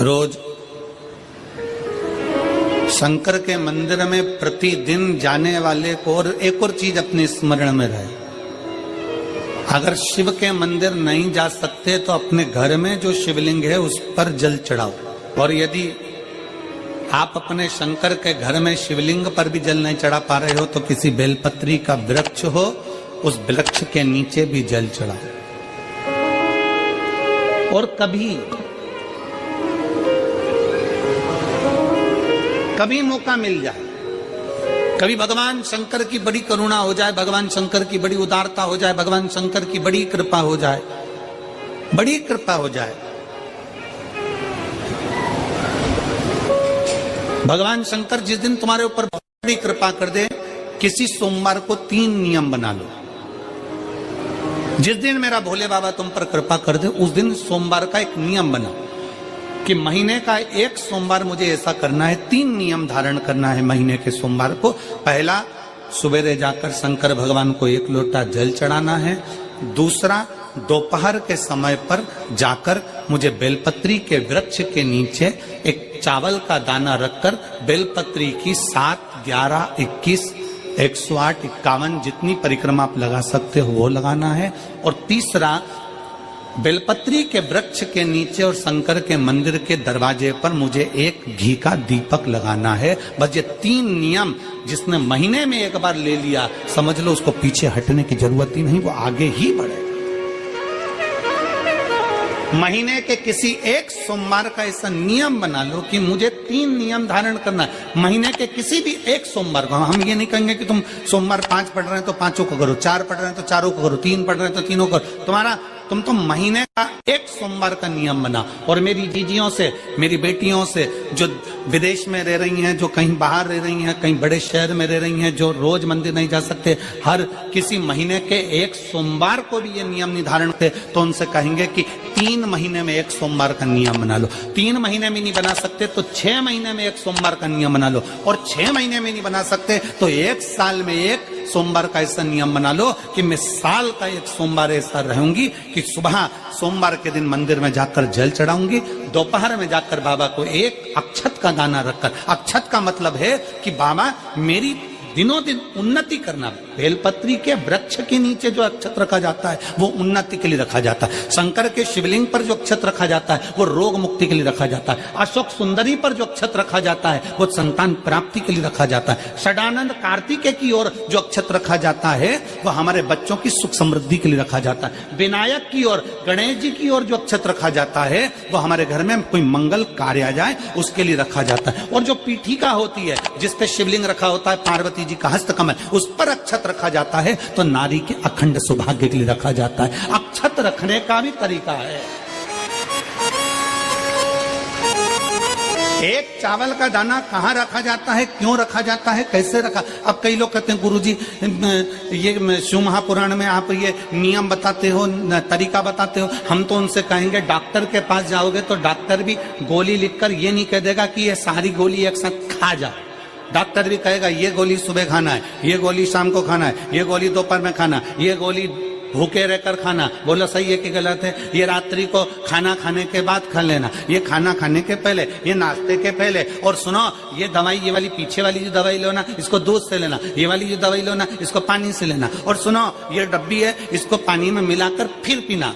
रोज शंकर के मंदिर में प्रतिदिन जाने वाले को और एक और चीज अपने स्मरण में रहे, अगर शिव के मंदिर नहीं जा सकते तो अपने घर में जो शिवलिंग है उस पर जल चढ़ाओ। और यदि आप अपने शंकर के घर में शिवलिंग पर भी जल नहीं चढ़ा पा रहे हो तो किसी बेलपत्री का वृक्ष हो, उस वृक्ष के नीचे भी जल चढ़ाओ। और कभी मौका मिल जाए, कभी भगवान शंकर की बड़ी करुणा हो जाए, भगवान शंकर की बड़ी उदारता हो जाए, भगवान शंकर की बड़ी कृपा हो जाए, बड़ी कृपा हो जाए, भगवान शंकर जिस दिन तुम्हारे ऊपर बड़ी कृपा कर दे, किसी सोमवार को 3 नियम बना लो। जिस दिन मेरा भोले बाबा तुम पर कृपा कर दे उस दिन सोमवार का एक नियम बना कि महीने का एक सोमवार मुझे ऐसा करना है, 3 नियम धारण करना है महीने के सोमवार को। पहला, सुबेरे जाकर शंकर भगवान को 1 लोटा जल चढ़ाना है। दूसरा, दोपहर के समय पर जाकर मुझे बेलपत्री के वृक्ष के नीचे एक चावल का दाना रखकर बेलपत्री की 7, 11, 21, 108, 51 जितनी परिक्रमा आप लगा सकते हो वो लगाना है। और तीसरा, बेलपत्री के वृक्ष के नीचे और शंकर के मंदिर के दरवाजे पर मुझे एक घी का दीपक लगाना है। बस ये 3 नियम जिसने महीने में एक बार ले लिया, समझ लो उसको पीछे हटने की जरूरत ही नहीं, वो आगे ही बढ़े। महीने के किसी एक सोमवार का ऐसा नियम बना लो कि मुझे 3 नियम धारण करना है महीने के किसी भी एक सोमवार को। हम ये नहीं कहेंगे कि तुम सोमवार 5 पढ़ रहे हैं तो 5 को करो, 4 पढ़ रहे हैं तो 4 को करो, 3 पढ़ रहे हैं तो 3 को करो। तुम तो महीने का एक सोमवार का नियम बना। और मेरी जीजियों से, मेरी बेटियों से जो विदेश में रह रही हैं, जो कहीं बाहर रह रही हैं, कहीं बड़े शहर में रह रही हैं, जो रोज मंदिर नहीं जा सकते, हर किसी महीने के एक सोमवार को भी ये नियम निर्धारण थे, तो उनसे कहेंगे कि 3 महीने में एक सोमवार का नियम बना लो। 3 महीने में नहीं बना सकते तो 6 महीने में एक सोमवार का नियम बना लो। और 6 महीने में नहीं बना सकते तो 1 साल में एक सोमवार का ऐसा नियम बना लो कि मैं साल का एक सोमवार ऐसा रहूंगी कि सुबह सोमवार के दिन मंदिर में जाकर जल चढ़ाऊंगी, दोपहर में जाकर बाबा को एक अक्षत का दाना रखकर, अक्षत का मतलब है कि बाबा मेरी दिनों दिन उन्नति करना। बेलपत्री के वृक्ष के नीचे जो अक्षत रखा जाता है वो उन्नति के लिए रखा जाता है। शंकर के शिवलिंग पर जो अक्षत रखा जाता है वो रोग मुक्ति के लिए रखा जाता है। अशोक सुंदरी पर जो अक्षत रखा जाता है वो संतान प्राप्ति के लिए रखा जाता है। षडानंद कार्तिकेय की ओर जो अक्षत रखा जाता है वो हमारे बच्चों की सुख समृद्धि के लिए रखा जाता है। विनायक की ओर, गणेश जी की ओर जो अक्षत रखा जाता है वो हमारे घर में कोई मंगल कार्य आ जाए उसके लिए रखा जाता है। और जो पीठिका होती है जिसपे शिवलिंग रखा होता है, पार्वती जी का हस्तकमल, उस पर अक्षत रखा जाता है तो नारी के अखंड सौभाग्य के लिए रखा जाता है। अक्षत रखने का भी तरीका है। एक चावल का दाना कहाँ रखा जाता है, क्यों रखा जाता है, कैसे रखा। अब कई लोग कहते हैं गुरुजी ये शिव महापुराण में आप ये नियम बताते हो, तरीका बताते हो। हम तो उनसे कहेंगे डॉक्टर के पास जाओगे तो डॉक्टर भी गोली लिखकर ये नहीं कह देगा कि ये सारी गोली एक साथ खा जा। डॉक्टर भी कहेगा ये गोली सुबह खाना है, ये गोली शाम को खाना है, ये गोली दोपहर में खाना, ये गोली भूखे रहकर खाना। बोलो सही है कि गलत है? ये रात्रि को खाना खाने के बाद खा लेना, ये खाना खाने के पहले, ये नाश्ते के पहले। और सुनो, ये दवाई, ये वाली पीछे वाली जो दवाई लो ना इसको दूध से लेना, ये वाली जो दवाई लो ना इसको पानी से लेना। और सुनो, ये डब्बी है इसको पानी में मिलाकर फिर पीना।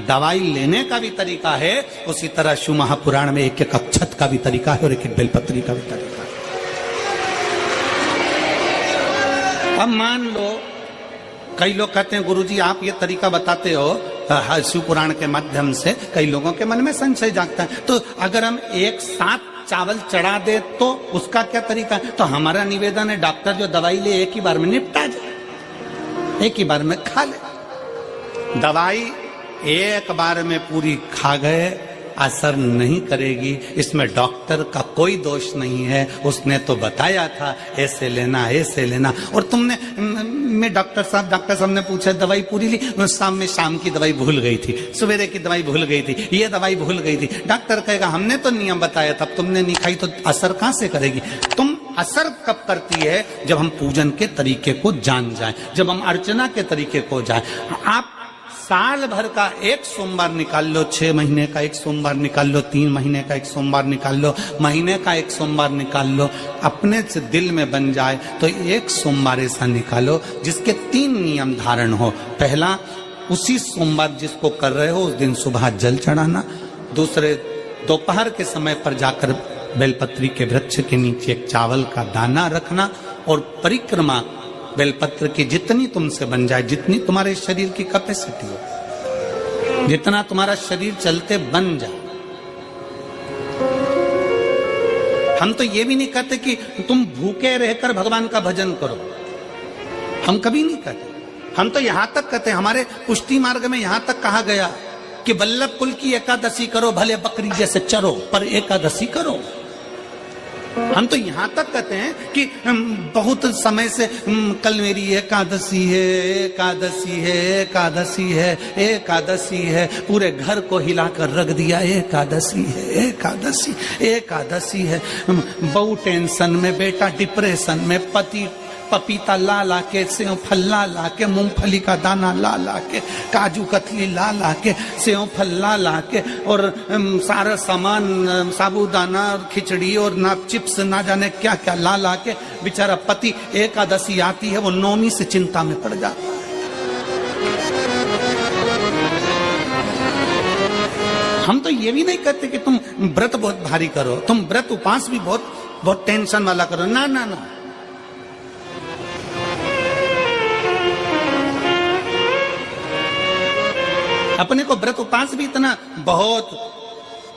दवाई लेने का भी तरीका है, उसी तरह शिव महापुराण में एक एक अक्षत का भी तरीका है और एक एक बेलपत्री का भी तरीका है। अब मान लो कई लोग कहते हैं गुरुजी आप ये तरीका बताते हो शिव पुराण के माध्यम से, कई लोगों के मन में संशय जागता है, तो अगर हम एक साथ चावल चढ़ा दे तो उसका क्या तरीका है? तो हमारा निवेदन है डॉक्टर जो दवाई ले एक ही बार में निपटा जाए, एक ही बार में खा ले। दवाई एक बार में पूरी खा गए असर नहीं करेगी, इसमें डॉक्टर का कोई दोष नहीं है। उसने तो बताया था ऐसे लेना, ऐसे लेना। और तुमने, मैं डॉक्टर साहब ने पूछा दवाई पूरी ली, शाम की दवाई भूल गई थी, सवेरे की दवाई भूल गई थी, ये दवाई भूल गई थी। डॉक्टर कहेगा हमने तो नियम बताया था, तुमने नहीं खाई तो असर कहां से करेगी? तुम असर कब करती है? जब हम पूजन के तरीके को जान जाए, जब हम अर्चना के तरीके को जाए। आप साल भर का एक सोमवार निकाल लो, 6 महीने का एक सोमवार निकाल लो, 3 महीने का एक सोमवार निकाल लो, महीने का एक सोमवार निकाल लो, अपने से दिल में बन जाए तो एक सोमवार ऐसा निकालो जिसके 3 नियम धारण हो। पहला, उसी सोमवार जिसको कर रहे हो उस दिन सुबह जल चढ़ाना। दूसरे, दोपहर के समय पर जाकर बेलपत्री के वृक्ष के नीचे एक चावल का दाना रखना। और परिक्रमा बेलपत्र की जितनी तुमसे बन जाए, जितनी तुम्हारे शरीर की कैपेसिटी हो, जितना तुम्हारा शरीर चलते बन जाए। हम तो ये भी नहीं कहते कि तुम भूखे रहकर भगवान का भजन करो, हम कभी नहीं कहते। हम तो यहां तक कहते हैं, हमारे पुष्टि मार्ग में यहां तक कहा गया कि वल्लभ कुल की एकादशी करो, भले बकरी जैसे चरो पर एकादशी करो। हम तो यहां तक कहते हैं कि बहुत समय से कल मेरी एकादशी है, एकादशी है, एकादशी है, एकादशी है, पूरे घर को हिलाकर रख दिया, एकादशी है, एकादशी, एकादशी है। बहू टेंशन में, बेटा डिप्रेशन में, पति पपीता ला ला के, सेव फल ला ला के, मूंगफली का दाना ला ला के, काजू कतली ला ला के, सेव फल ला ला के, और सारा सामान, साबूदाना और खिचड़ी और ना चिप्स ना जाने क्या क्या ला ला के, बेचारा पति एकादशी आती है वो नौमी से चिंता में पड़ जाता है। हम तो ये भी नहीं कहते कि तुम व्रत बहुत भारी करो, तुम व्रत उपास भी बहुत बहुत टेंशन वाला करो, ना ना ना। अपने को व्रत उपास भी इतना बहुत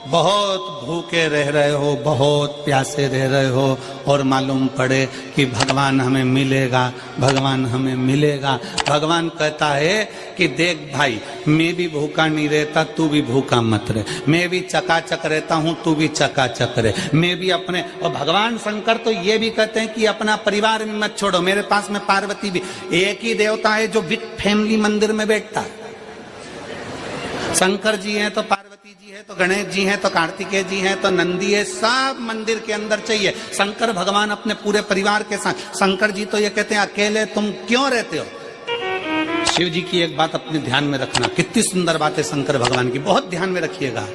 बहुत भूखे रह रहे हो, बहुत प्यासे रह रहे हो, और मालूम पड़े कि भगवान हमें मिलेगा, भगवान हमें मिलेगा। भगवान कहता है कि देख भाई, मैं भी भूखा नहीं रहता, तू भी भूखा मत रहे, मैं भी चकाचक रहता हूँ, तू भी चकाचक रहे, मैं भी अपने। और भगवान शंकर तो ये भी कहते हैं कि अपना परिवार में मत छोड़ो। मेरे पास में पार्वती भी, एक ही देवता है जो विद फैमिली मंदिर में बैठता है। शंकर जी हैं तो पार्वती जी है, तो गणेश जी हैं, तो कार्तिकेय जी हैं, तो नंदी है, सब मंदिर के अंदर चाहिए। शंकर भगवान अपने पूरे परिवार के साथ। शंकर जी तो ये कहते हैं अकेले तुम क्यों रहते हो। शिव जी की एक बात अपने ध्यान में रखना, कितनी सुंदर बात है शंकर भगवान की, बहुत ध्यान में रखिएगा।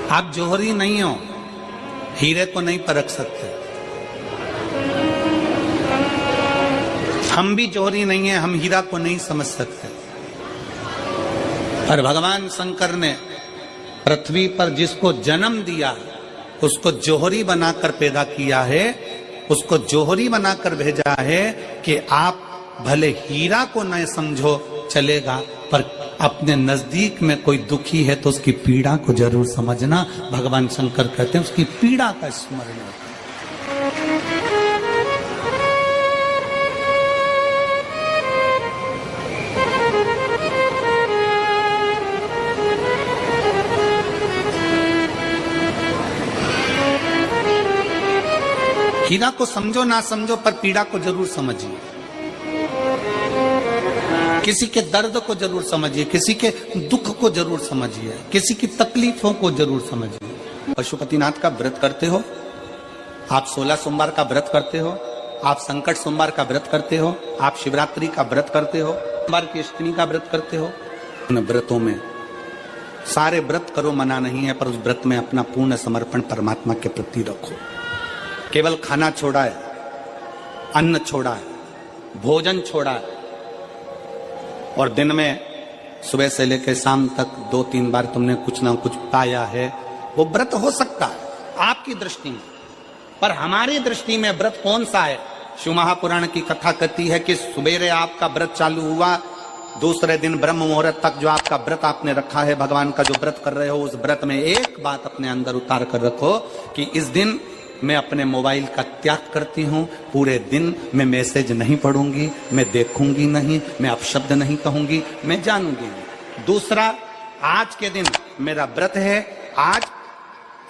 आप जोहरी नहीं हो, हीरे को नहीं परख सकते। हम भी जोहरी नहीं है, हम हीरा को नहीं समझ सकते। पर भगवान शंकर ने पृथ्वी पर जिसको जन्म दिया उसको जोहरी बनाकर पैदा किया है, उसको जोहरी बनाकर भेजा है कि आप भले हीरा को न समझो चलेगा, पर अपने नजदीक में कोई दुखी है तो उसकी पीड़ा को जरूर समझना। भगवान शंकर कहते हैं उसकी पीड़ा का स्मरण रखना। हीरा को समझो ना समझो, पर पीड़ा को जरूर समझिए। किसी के दर्द को जरूर समझिए, किसी के दुख को जरूर समझिए, किसी की तकलीफों को जरूर समझिए। पशुपतिनाथ का व्रत करते हो आप, 16 सोमवार का व्रत करते हो आप, संकट सोमवार का व्रत करते हो आप, शिवरात्रि का व्रत करते हो, सोमवार की अष्टमी का व्रत करते हो। उन व्रतों में सारे व्रत करो, मना नहीं है, पर उस व्रत में अपना पूर्ण समर्पण परमात्मा के प्रति रखो। केवल खाना छोड़ा है, अन्न छोड़ा है, भोजन छोड़ा है, और दिन में सुबह से लेकर शाम तक 2-3 बार तुमने कुछ ना कुछ पाया है, वो व्रत हो सकता है आपकी दृष्टि में, पर हमारी दृष्टि में व्रत कौन सा है। शिव महापुराण की कथा कहती है कि सुबेरे आपका व्रत चालू हुआ, दूसरे दिन ब्रह्म मुहूर्त तक जो आपका व्रत आपने रखा है, भगवान का जो व्रत कर रहे हो, उस व्रत में एक बात अपने अंदर उतार कर रखो कि इस दिन मैं अपने मोबाइल का त्याग करती हूँ, पूरे दिन मैं मैसेज नहीं पढ़ूंगी, मैं देखूंगी नहीं, मैं अपशब्द नहीं कहूंगी, मैं जानूंगी नहीं। दूसरा, आज के दिन मेरा व्रत है, आज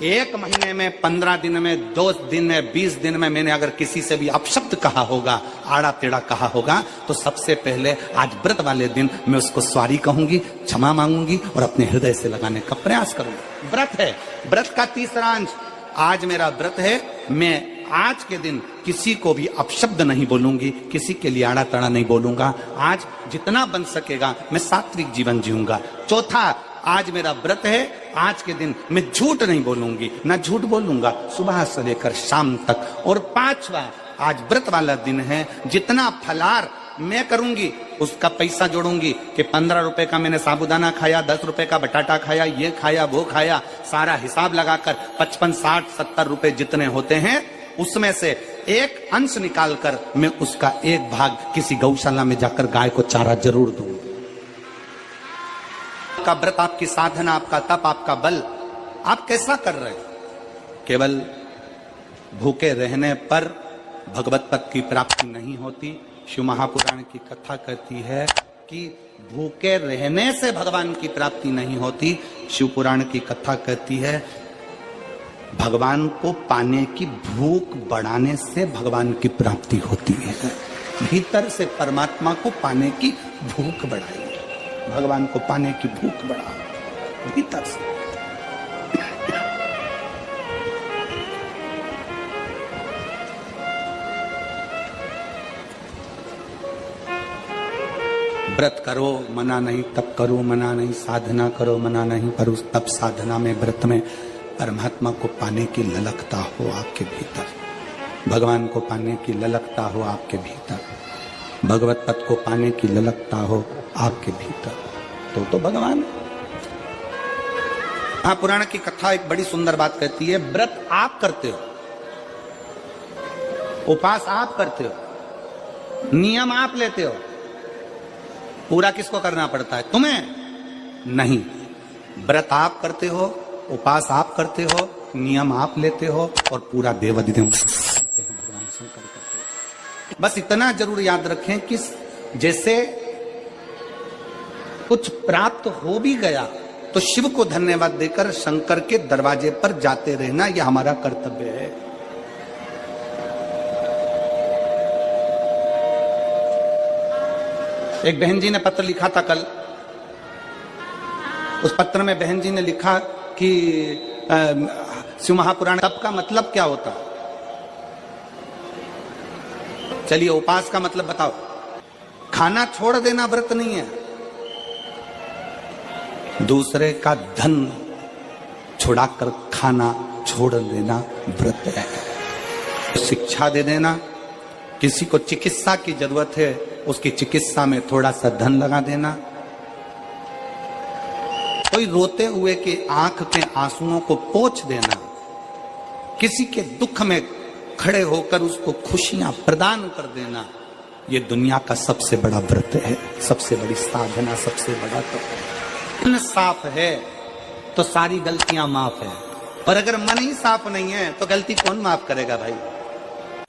1 महीने में, 15 दिन में, 2 दिन में, 20 दिन में मैंने अगर किसी से भी अपशब्द कहा होगा, आड़ा टेढ़ा कहा होगा, तो सबसे पहले आज व्रत वाले दिन मैं उसको सॉरी कहूंगी, क्षमा मांगूंगी और अपने हृदय से लगाने का प्रयास करूंगी। व्रत है, व्रत का तीसरा अंश, आज मेरा व्रत है, मैं आज के दिन किसी को भी अपशब्द नहीं बोलूंगी, किसी के लिए आड़ा तड़ा नहीं बोलूंगा। आज जितना बन सकेगा मैं सात्विक जीवन जीऊंगा। चौथा, आज मेरा व्रत है, आज के दिन मैं झूठ नहीं बोलूंगी, ना झूठ बोलूंगा सुबह से लेकर शाम तक। और पांचवा, आज व्रत वाला दिन है, जितना फलार मैं करूंगी उसका पैसा जोड़ूंगी कि 15 रुपए का मैंने साबुदाना खाया, 10 रुपए का बटाटा खाया, ये खाया वो खाया, सारा हिसाब लगाकर 55, 60, 70 रुपए जितने होते हैं उसमें से एक अंश निकालकर मैं उसका एक भाग किसी गौशाला में जाकर गाय को चारा जरूर दूंगी। आपका व्रत, आपकी साधना, आपका तप, आपका बल, आप कैसा कर रहे हैं? केवल भूखे रहने पर भगवत पद की प्राप्ति नहीं होती। शिव महापुराण की कथा कहती है कि भूखे रहने से भगवान की प्राप्ति नहीं होती। शिव पुराण की कथा कहती है भगवान को पाने की भूख बढ़ाने से भगवान की प्राप्ति होती है। भीतर से परमात्मा को पाने की भूख बढ़ाइए, भगवान को पाने की भूख बढ़ाओ भीतर से। व्रत करो मना नहीं, तप करो मना नहीं, साधना करो मना नहीं, पर उस तप साधना में व्रत में परमात्मा को पाने की ललकता हो आपके भीतर, भगवान को पाने की ललकता हो आपके भीतर, भगवत पद को पाने की ललकता हो आपके भीतर, तो भगवान। महापुराण की कथा एक बड़ी सुंदर बात कहती है, व्रत आप करते हो, उपास आप करते हो, नियम आप लेते हो, पूरा किसको करना पड़ता है? तुम्हें नहीं। व्रत आप करते हो, उपास आप करते हो, नियम आप लेते हो और पूरा देवाधिदेव भगवान शंकर करते हो। बस इतना जरूर याद रखें कि जैसे कुछ प्राप्त हो भी गया तो शिव को धन्यवाद देकर शंकर के दरवाजे पर जाते रहना, यह हमारा कर्तव्य है। एक बहन जी ने पत्र लिखा था कल, उस पत्र में बहन जी ने लिखा कि शिव महापुराण तप का मतलब क्या होता? चलिए उपास का मतलब बताओ। खाना छोड़ देना व्रत नहीं है, दूसरे का धन छुड़ाकर खाना छोड़ देना व्रत है। शिक्षा दे देना, किसी को चिकित्सा की जरूरत है उसकी चिकित्सा में थोड़ा सा धन लगा देना, कोई रोते हुए की आंख के आंसुओं को पोंछ देना, किसी के दुख में खड़े होकर उसको खुशियां प्रदान कर देना, ये दुनिया का सबसे बड़ा व्रत है, सबसे बड़ी साधना, सबसे बड़ा तप। मन साफ है तो सारी गलतियां माफ है, और अगर मन ही साफ नहीं है तो गलती कौन माफ करेगा भाई?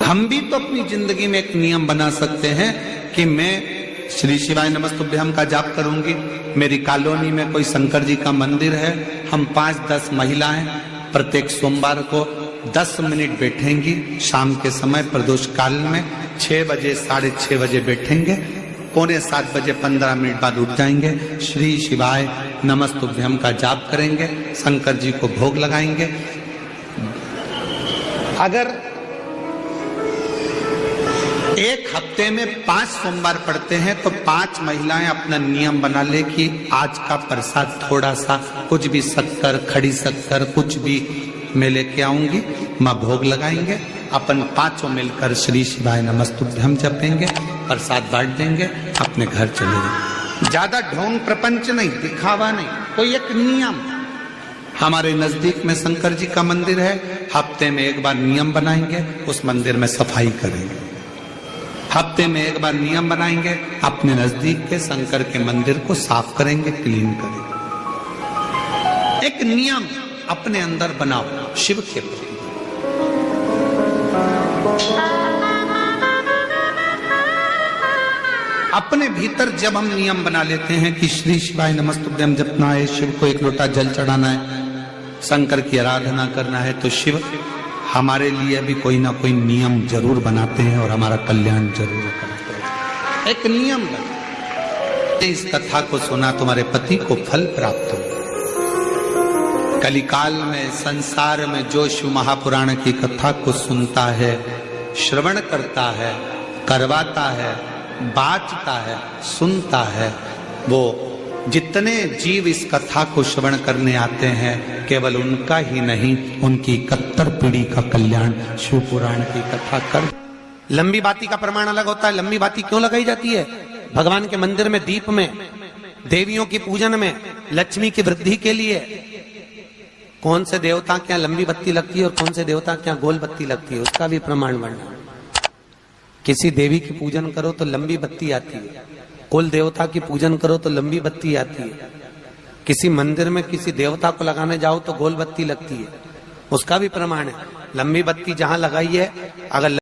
हम भी तो अपनी जिंदगी में एक नियम बना सकते हैं कि मैं श्री शिवाय नमस्तुभ्यम का जाप करूंगी, मेरी कॉलोनी में कोई शंकर जी का मंदिर है, हम 5-10 महिलाएं प्रत्येक सोमवार को 10 मिनट बैठेंगी, शाम के समय प्रदोष काल में 6 बजे 6:30 बजे बैठेंगे, 6:45 बजे 15 मिनट बाद उठ जाएंगे, श्री शिवाय नमस्तुभ्यम का जाप करेंगे, शंकर जी को भोग लगाएंगे। अगर एक हफ्ते में 5 सोमवार पड़ते हैं तो 5 महिलाएं अपना नियम बना ले कि आज का प्रसाद थोड़ा सा, कुछ भी शक्कर, खड़ी शक्कर, कुछ भी मैं लेके आऊंगी, मां भोग लगाएंगे, अपन 5 मिलकर श्री शिवाय नमस्तुभ्यम जपेंगे, प्रसाद बांट देंगे, अपने घर चले जाएंगे। ज्यादा ढोंग प्रपंच नहीं, दिखावा नहीं, कोई एक नियम। हमारे नजदीक में शंकर जी का मंदिर है, हफ्ते में एक बार नियम बनाएंगे, उस मंदिर में सफाई करेंगे, हफ्ते में एक बार नियम बनाएंगे, अपने नजदीक के शंकर के मंदिर को साफ करेंगे, क्लीन करेंगे। एक नियम अपने अंदर बनाओ शिव के प्रति। अपने भीतर जब हम नियम बना लेते हैं कि श्री शिवाय नमस्तुभ्यम जपना है, शिव को एक लोटा जल चढ़ाना है, शंकर की आराधना करना है, तो शिव हमारे लिए भी कोई ना कोई नियम जरूर बनाते हैं और हमारा कल्याण जरूर करते हैं। एक नियम बना, इस कथा को सुना, तुम्हारे पति को फल प्राप्त हो। कलिकाल में संसार में जो शिव महापुराण की कथा को सुनता है, श्रवण करता है, करवाता है, बाँचता है, सुनता है, वो जितने जीव इस कथा को श्रवण करने आते हैं, केवल उनका ही नहीं, उनकी 71 पीढ़ी का कल्याण शिव पुराण की कथा कर। लंबी बाती का प्रमाण अलग होता है। लंबी बाती क्यों लगाई जाती है? भगवान के मंदिर में दीप में, देवियों की पूजन में, लक्ष्मी की वृद्धि के लिए। कौन से देवता क्या लंबी बत्ती लगती है और कौन से देवता क्या गोल बत्ती लगती है, उसका भी प्रमाण वर्णन। किसी देवी की पूजन करो तो लंबी बत्ती आती है, कुल देवता की पूजन करो तो लंबी बत्ती आती है। किसी मंदिर में किसी देवता को लगाने जाओ तो गोल बत्ती लगती है, उसका भी प्रमाण है। लंबी बत्ती जहां लगाई है, अगर